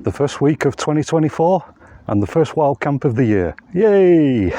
The first week of 2024 and the first wild camp of the year. Yay!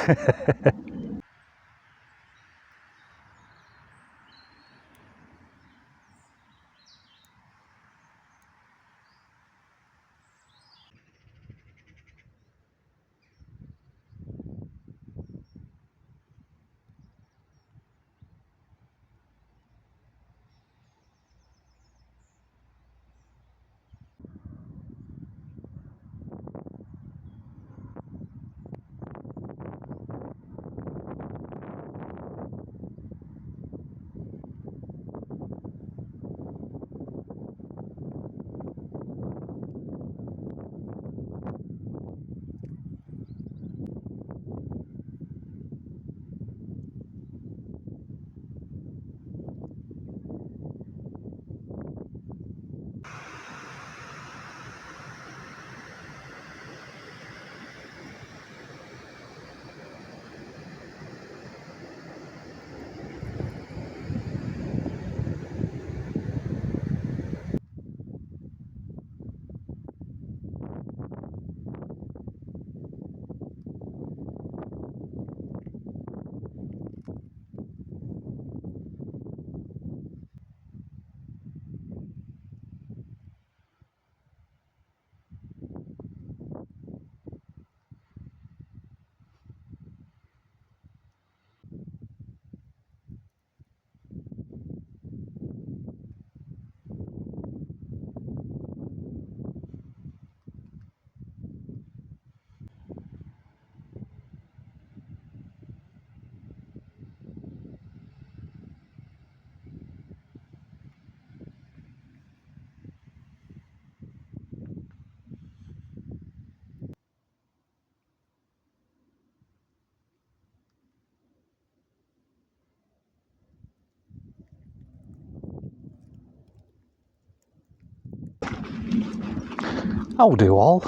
Howdy all,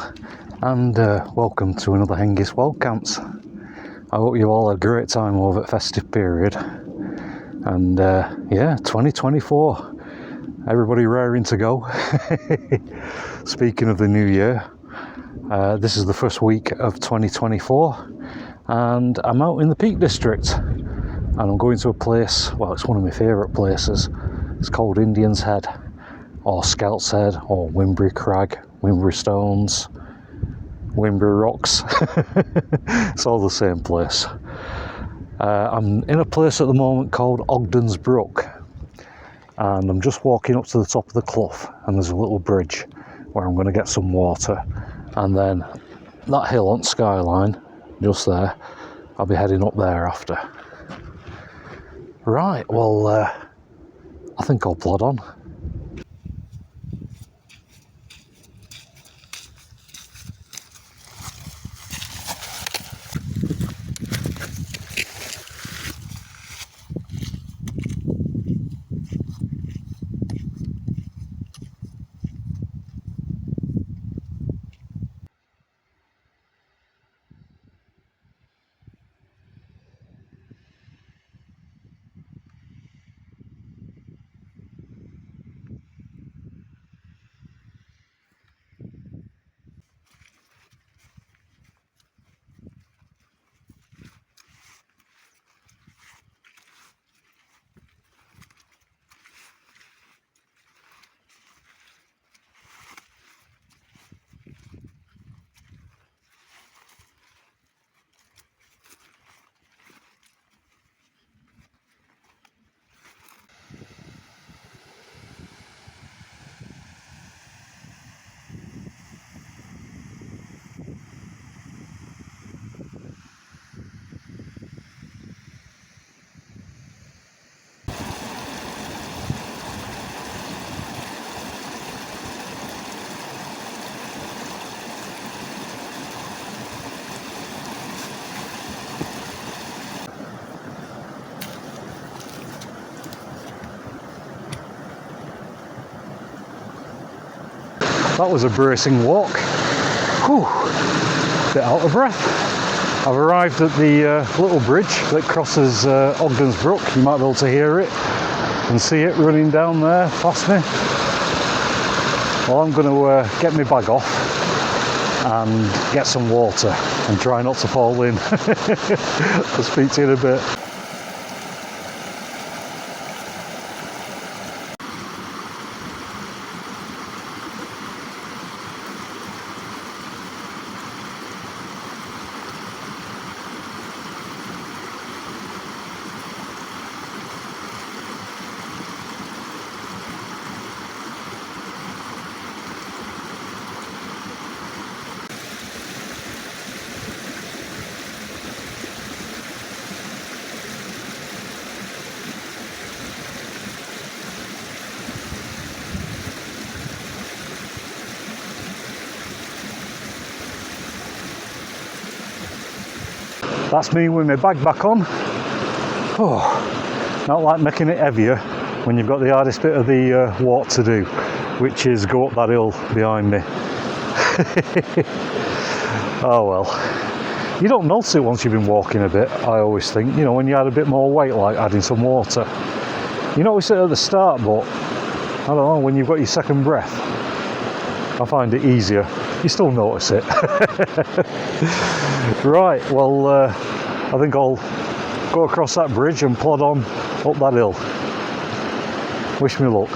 and welcome to another Hengist Wild Camps. I hope you all had a great time over at festive period, and yeah, 2024, everybody raring to go. Speaking of the new year, this is the first week of 2024, and I'm out in the Peak District, and I'm going to a place, well, it's one of my favourite places. It's called Indian's Head, or Scout's Head, or Wimbury Crag, Wimbury Stones, Wimbury Rocks. It's all the same place. I'm in a place at the moment called Ogdens Brook, and I'm just walking up to the top of the clough, and there's a little bridge where I'm going to get some water, and then that hill on skyline just there, I'll be heading up there after. Right, well, I think I'll plod on. That was a bracing walk. Whew, bit out of breath. I've arrived at the little bridge that crosses Ogdens Brook. You might be able to hear it and see it running down there past me. Well, I'm going to get my bag off and get some water and try not to fall in. I'll speak to you in a bit. That's me with my bag back on. Oh, not like making it heavier when you've got the hardest bit of the walk to do, which is go up that hill behind me. Oh well. You don't notice it once you've been walking a bit, I always think. You know, when you add a bit more weight, like adding some water. You notice it at the start, but I don't know, when you've got your second breath, I find it easier. You still notice it. Right, well, I think I'll go across that bridge and plod on up that hill. Wish me luck.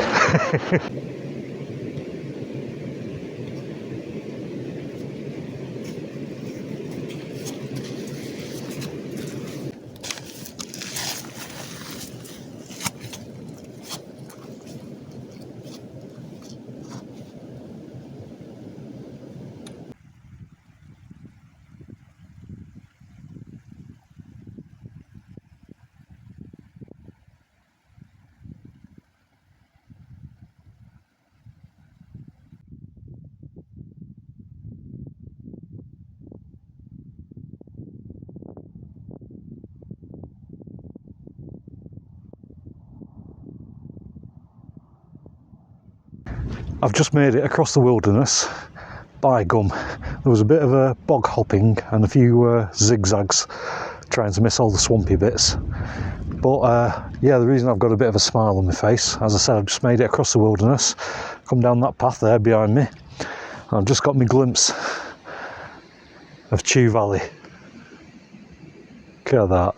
I've just made it across the wilderness. By gum, there was a bit of a bog hopping and a few zigzags trying to miss all the swampy bits. But yeah, the reason I've got a bit of a smile on my face, as I said, I've just made it across the wilderness, come down that path there behind me, and I've just got my glimpse of Chew Valley. Look at that.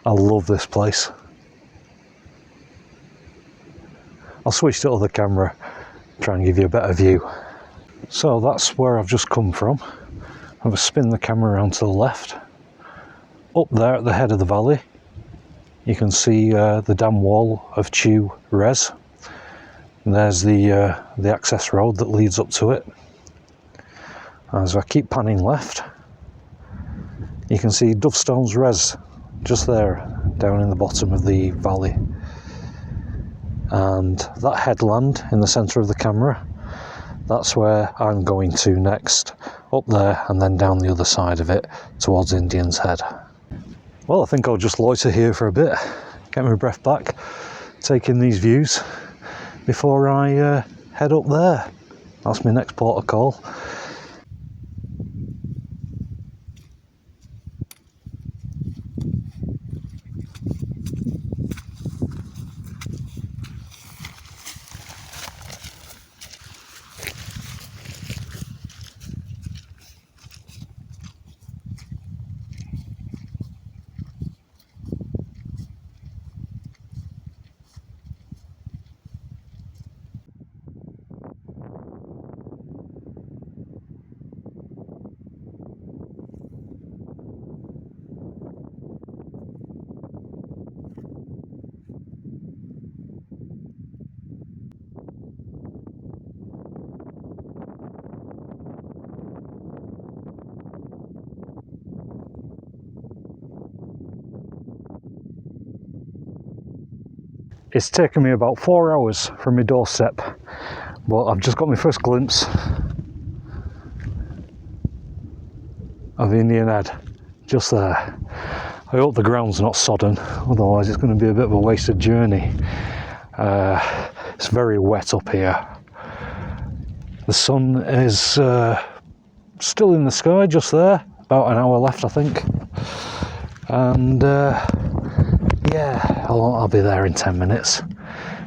I love this place. I'll switch to other camera, try and give you a better view. So that's where I've just come from. I've spin the camera around to the left. Up there at the head of the valley, you can see the dam wall of Chew Res. And there's the access road that leads up to it. As I keep panning left, you can see Dovestones Res just there, down in the bottom of the valley. And that headland in the centre of the camera, that's where I'm going to next, up there and then down the other side of it towards Indian's Head. Well, I think I'll just loiter here for a bit, get my breath back, take in these views before I head up there. That's my next port of call. It's taken me about 4 hours from my doorstep, but I've just got my first glimpse of Indian Head, just there. I hope the ground's not sodden, otherwise it's going to be a bit of a wasted journey. It's very wet up here. The sun is still in the sky just there, about an hour left I think. And yeah, I'll be there in 10 minutes.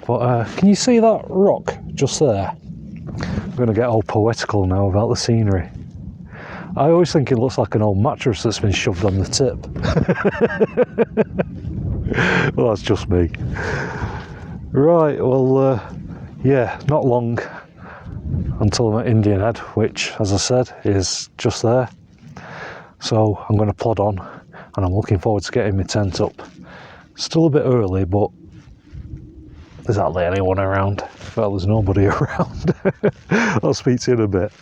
But can you see that rock just there? I'm going to get all poetical now about the scenery. I always think it looks like an old mattress that's been shoved on the tip. Well, that's just me. Right, well, yeah, not long until I'm at Indian Head, which, as I said, is just there. So I'm going to plod on, and I'm looking forward to getting my tent up. Still a bit early, but there's hardly anyone around. Well, there's nobody around. I'll speak to you in a bit.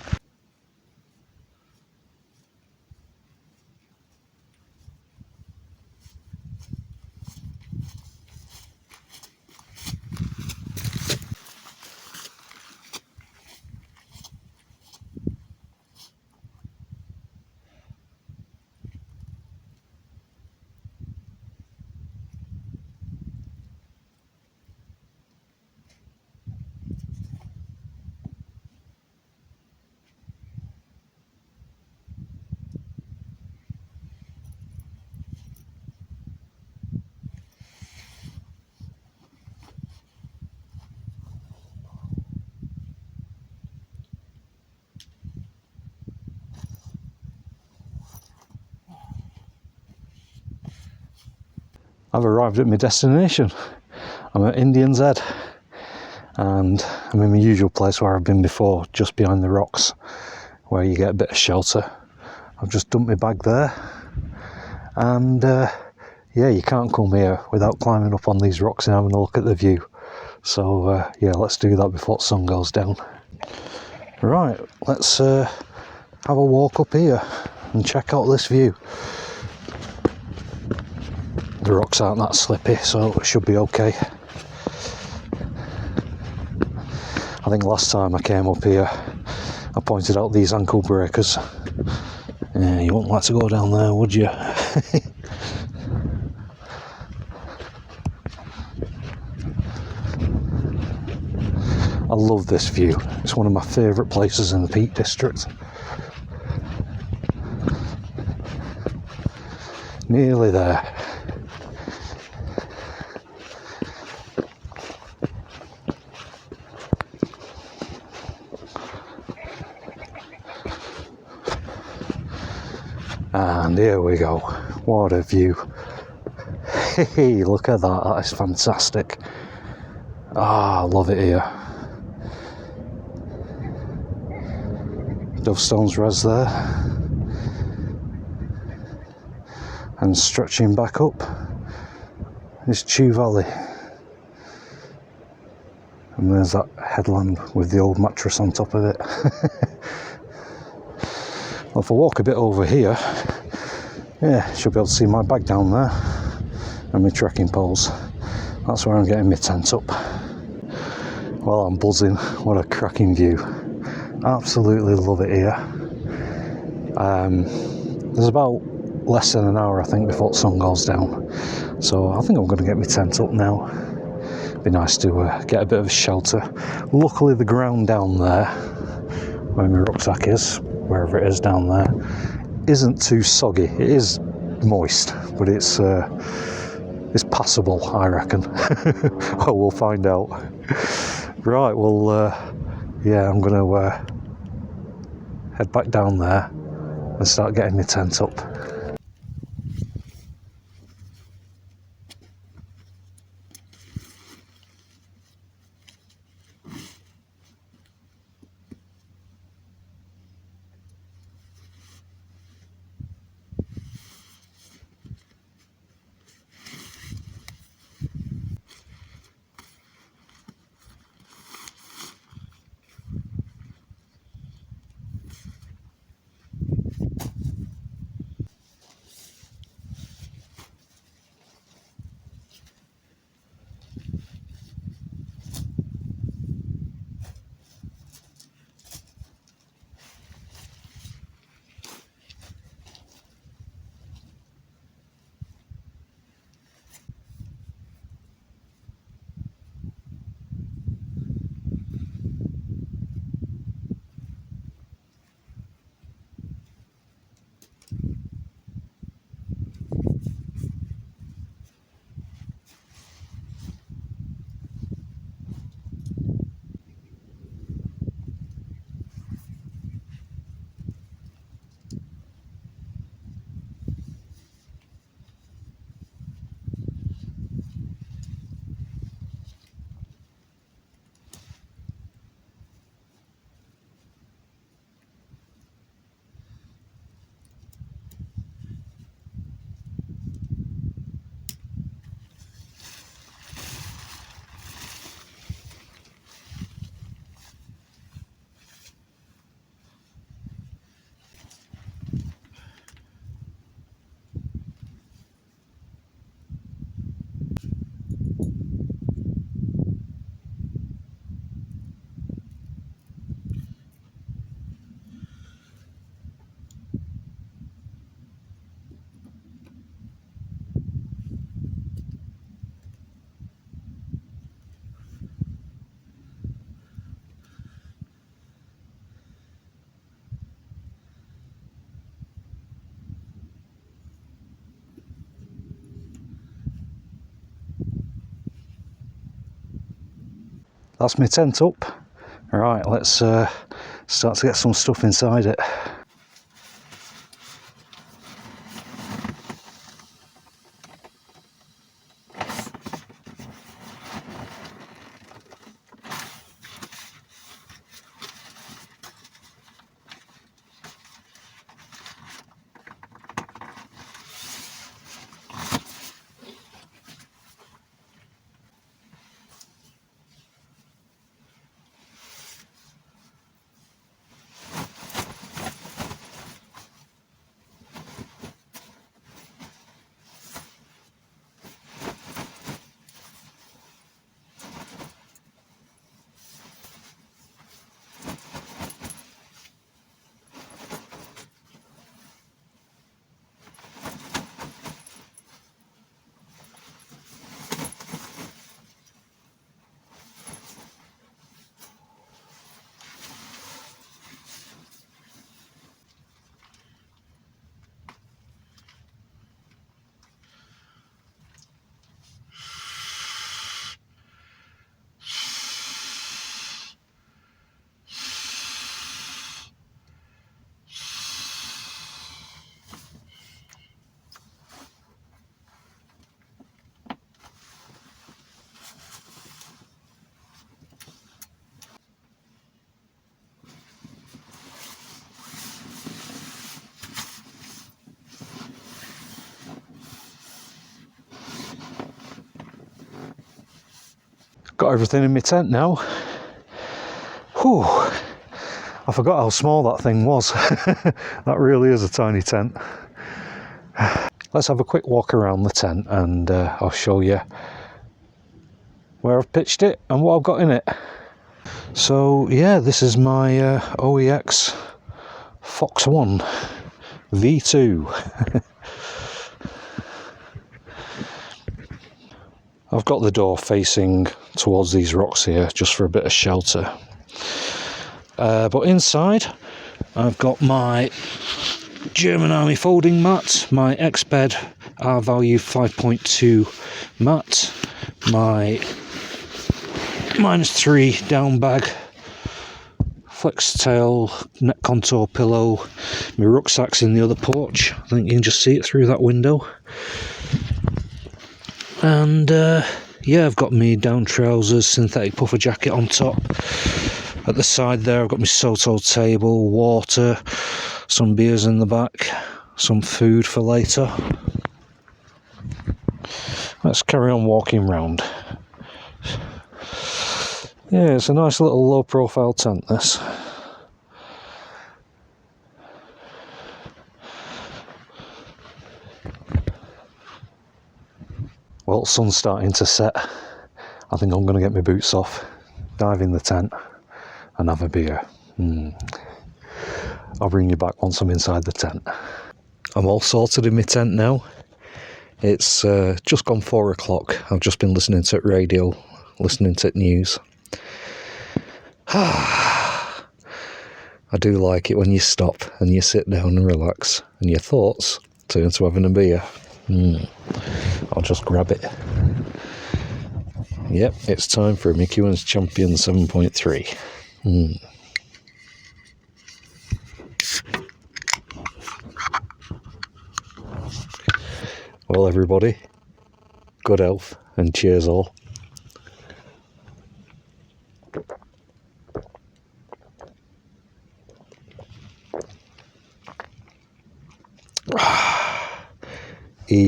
I've arrived at my destination. I'm at Indian's Head, and I'm in my usual place where I've been before, just behind the rocks, where you get a bit of shelter. I've just dumped my bag there, and yeah, you can't come here without climbing up on these rocks and having a look at the view. So yeah, let's do that before the sun goes down. Right, let's have a walk up here and check out this view. The rocks aren't that slippy, so it should be okay. I think last time I came up here, I pointed out these ankle breakers. Yeah, you wouldn't like to go down there, would you? I love this view. It's one of my favourite places in the Peak District. Nearly there. And here we go. What a view. Hey, look at that. That is fantastic. Ah, I love it here. Dovestones Res there. And stretching back up is Chew Valley. And there's that headland with the old mattress on top of it. Well, if I walk a bit over here, yeah, should be able to see my bag down there and my trekking poles. That's where I'm getting my tent up. Well, I'm buzzing. What a cracking view. Absolutely love it here. There's about less than an hour, I think, before the sun goes down. So I think I'm going to get my tent up now. Be nice to get a bit of a shelter. Luckily, the ground down there, where my rucksack is, wherever it is down there, isn't too soggy. It is moist, but it's passable, I reckon. Oh, we'll find out. Right, well, yeah, I'm going to head back down there and start getting my tent up. that's my tent up. Right, let's start to get some stuff inside it. Got everything in my tent now. Whew. I forgot how small that thing was. That really is a tiny tent. Let's have a quick walk around the tent and I'll show you where I've pitched it and what I've got in it. So yeah, this is my OEX Fox 1 V2. I've got the door facing towards these rocks here just for a bit of shelter. But inside I've got my German Army folding mat, my X-Bed R-Value 5.2 mat, my -3 down bag, flex tail neck contour pillow, my rucksack's in the other porch. I think you can just see it through that window. And yeah, I've got me down trousers, synthetic puffer jacket on top. At the side there I've got my Soto table, water, some beers in the back, some food for later. Let's carry on walking round. Yeah, it's a nice little low profile tent, this. Well, sun's starting to set. I think I'm going to get my boots off, dive in the tent and have a beer. I'll bring you back once I'm inside the tent. I'm all sorted in my tent now. It's just gone 4 o'clock. I've just been listening to radio, listening to news. I do like it when you stop and you sit down and relax and your thoughts turn to having a beer. I'll just grab it. Yep, it's time for a Mickey Wins Champion 7.3. Well, everybody, good health and cheers all.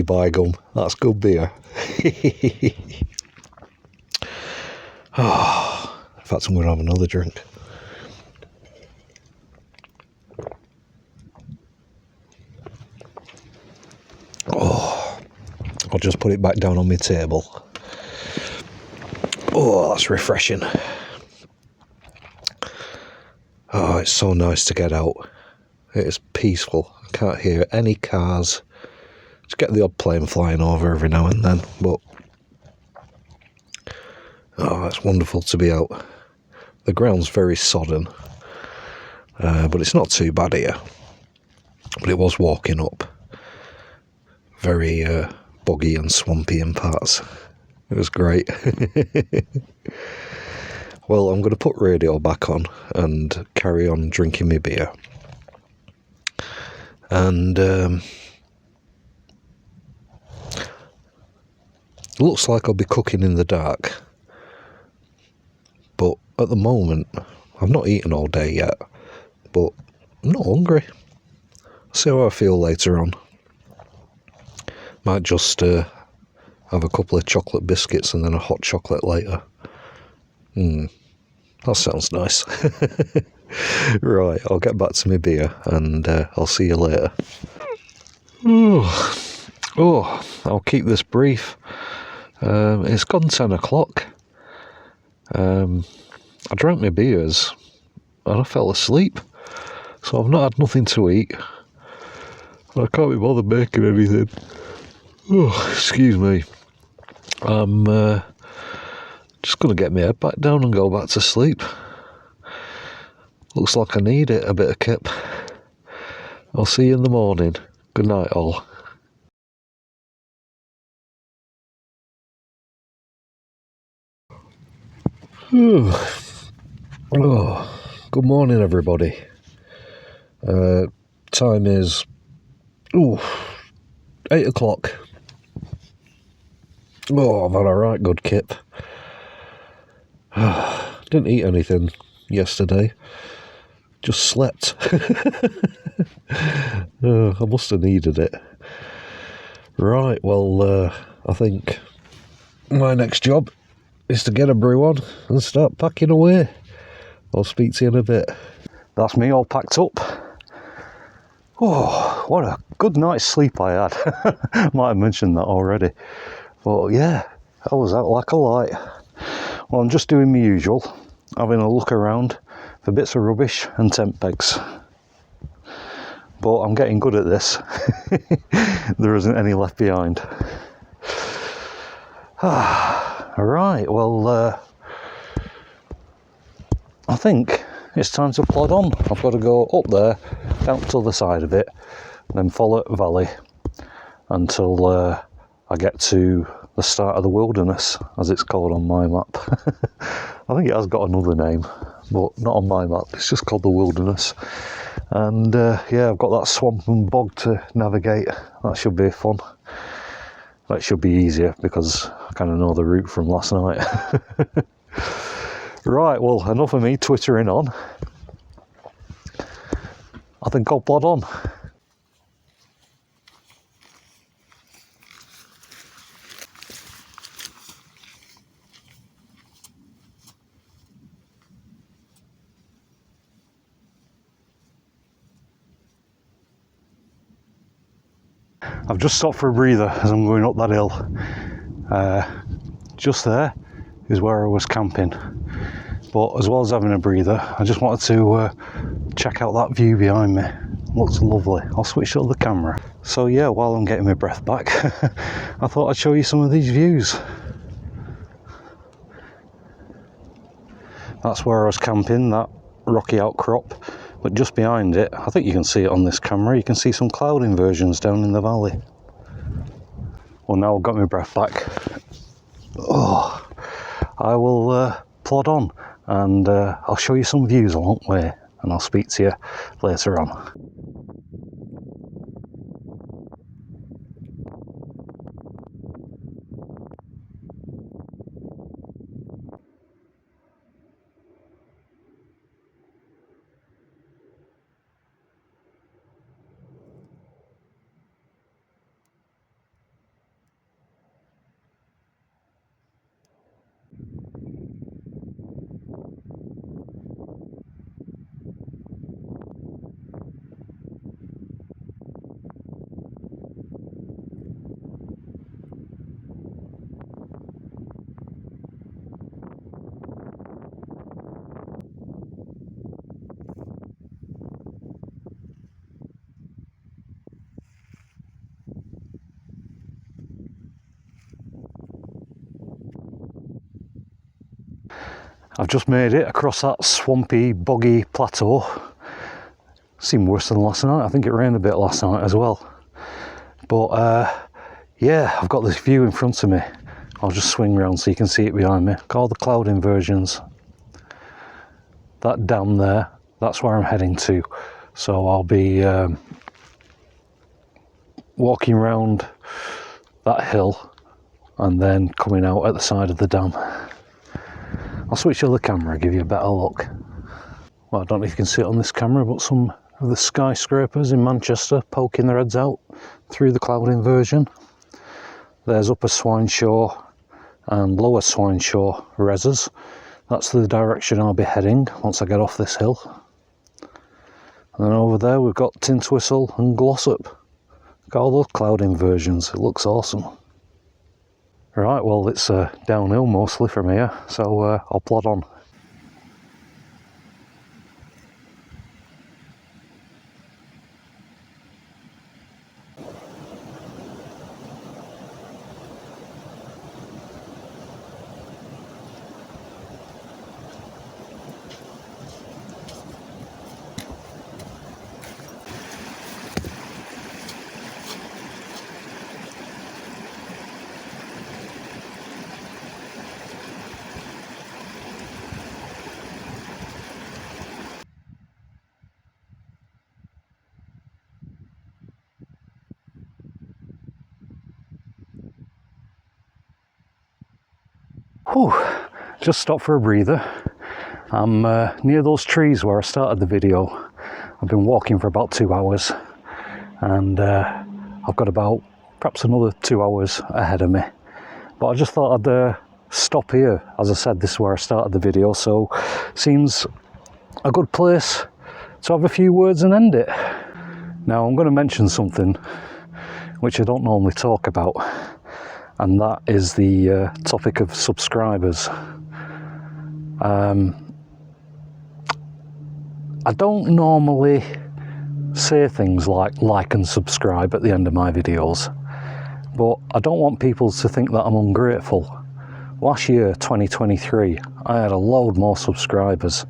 By gum, that's good beer. Oh, in fact, I'm going to have another drink. Oh, I'll just put it back down on my table. Oh, that's refreshing. Oh, it's so nice to get out. It is peaceful. I can't hear any cars. Just get the odd plane flying over every now and then, but oh, it's wonderful to be out. The ground's very sodden, but it's not too bad here. But it was walking up. Very boggy and swampy in parts. It was great. Well, I'm going to put radio back on and carry on drinking my beer. And looks like I'll be cooking in the dark. But at the moment, I've not eaten all day yet. But I'm not hungry. See how I feel later on. Might just have a couple of chocolate biscuits and then a hot chocolate later. That sounds nice. Right, I'll get back to my beer and I'll see you later. Oh, I'll keep this brief. It's gone 10 o'clock. I drank my beers and I fell asleep. So I've not had nothing to eat. I can't be bothered making anything. Oh, excuse me. I'm just going to get my head back down and go back to sleep. Looks like I need it, a bit of kip. I'll see you in the morning. Good night, all. Oh, good morning, everybody. Time is 8 o'clock. Oh, I've had a right good kip. Didn't eat anything yesterday. Just slept. I must have needed it. Right, well, I think my next job is to get a brew on and start packing away. I'll speak to you in a bit. That's me all packed up. Oh, what a good night's sleep I had. Might have mentioned that already. But yeah, I was out like a light. Well, I'm just doing my usual, having a look around for bits of rubbish and tent pegs. But I'm getting good at this. There isn't any left behind. Right, well, I think it's time to plod on. I've got to go up there, down to the side of it, then follow it valley until I get to the start of the wilderness, as it's called on my map. I think it has got another name, but not on my map. It's just called the wilderness. And yeah, I've got that swamp and bog to navigate. That should be fun. That should be easier because I kind of know the route from last night. Right, well, enough of me twittering on. I think I'll plod on. I've just stopped for a breather as I'm going up that hill. Just there is where I was camping. But as well as having a breather, I just wanted to check out that view behind me. Looks lovely. I'll switch up the camera. So yeah, while I'm getting my breath back, I thought I'd show you some of these views. That's where I was camping, that rocky outcrop. But just behind it, I think you can see it on this camera, you can see some cloud inversions down in the valley. Well, now I've got my breath back. Oh, I will plod on and I'll show you some views along the way and I'll speak to you later on. I've just made it across that swampy, boggy plateau. Seemed worse than last night. I think it rained a bit last night as well. But yeah, I've got this view in front of me. I'll just swing round so you can see it behind me. Got all the cloud inversions. that dam there, that's where I'm heading to. So I'll be walking round that hill and then coming out at the side of the dam. I'll switch to the camera, give you a better look. Well, I don't know if you can see it on this camera, but some of the skyscrapers in Manchester poking their heads out through the cloud inversion. There's Upper Swineshaw and Lower Swineshaw reses. That's the direction I'll be heading once I get off this hill. And then over there we've got Tintwistle and Glossop. Got all those cloud inversions, it looks awesome. Right, well it's downhill mostly from here, so I'll plod on. Whew, just stopped for a breather. I'm near those trees where I started the video. I've been walking for about 2 hours and I've got about perhaps another 2 hours ahead of me. But I just thought I'd stop here. As I said, this is where I started the video, so seems a good place to have a few words and end it. Now I'm going to mention something which I don't normally talk about, and that is the topic of subscribers. I don't normally say things like and subscribe at the end of my videos, but I don't want people to think that I'm ungrateful. Last year, 2023, I had a load more subscribers,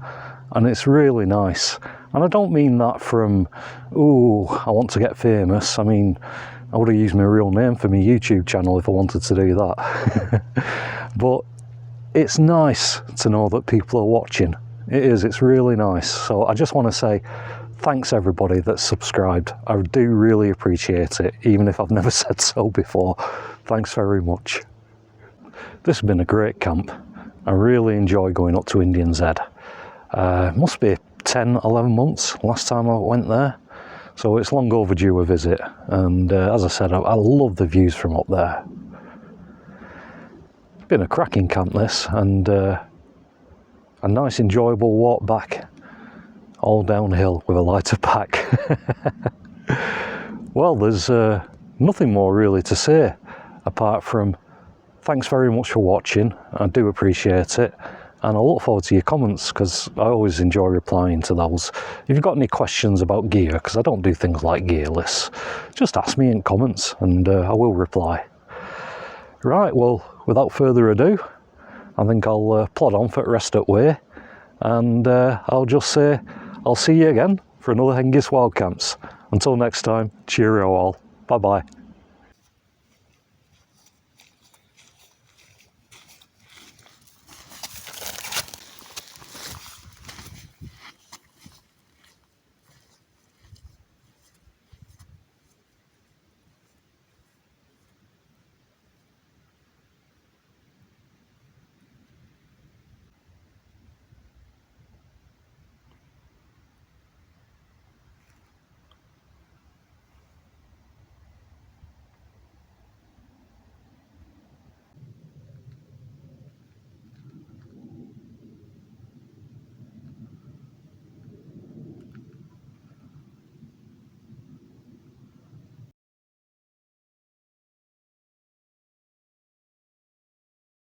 and it's really nice. And I don't mean that from, ooh, I want to get famous. I mean, I would have used my real name for my YouTube channel if I wanted to do that. But it's nice to know that people are watching. It is, it's really nice. So I just want to say thanks everybody that's subscribed. I do really appreciate it, even if I've never said so before. Thanks very much. This has been a great camp. I really enjoy going up to Indian's Head. Must be 10, 11 months last time I went there. So it's long overdue a visit, and as I said, I love the views from up there. It's been a cracking camp this, and a nice enjoyable walk back, all downhill with a lighter pack. Well, there's nothing more really to say, apart from thanks very much for watching. I do appreciate it. And I look forward to your comments, because I always enjoy replying to those. If you've got any questions about gear, because I don't do things like gear lists, just ask me in comments and I will reply. Right, well, without further ado, I think I'll plod on for the rest of the way, and I'll just say I'll see you again for another Hengist Wild Camps. Until next time, cheerio all. Bye bye.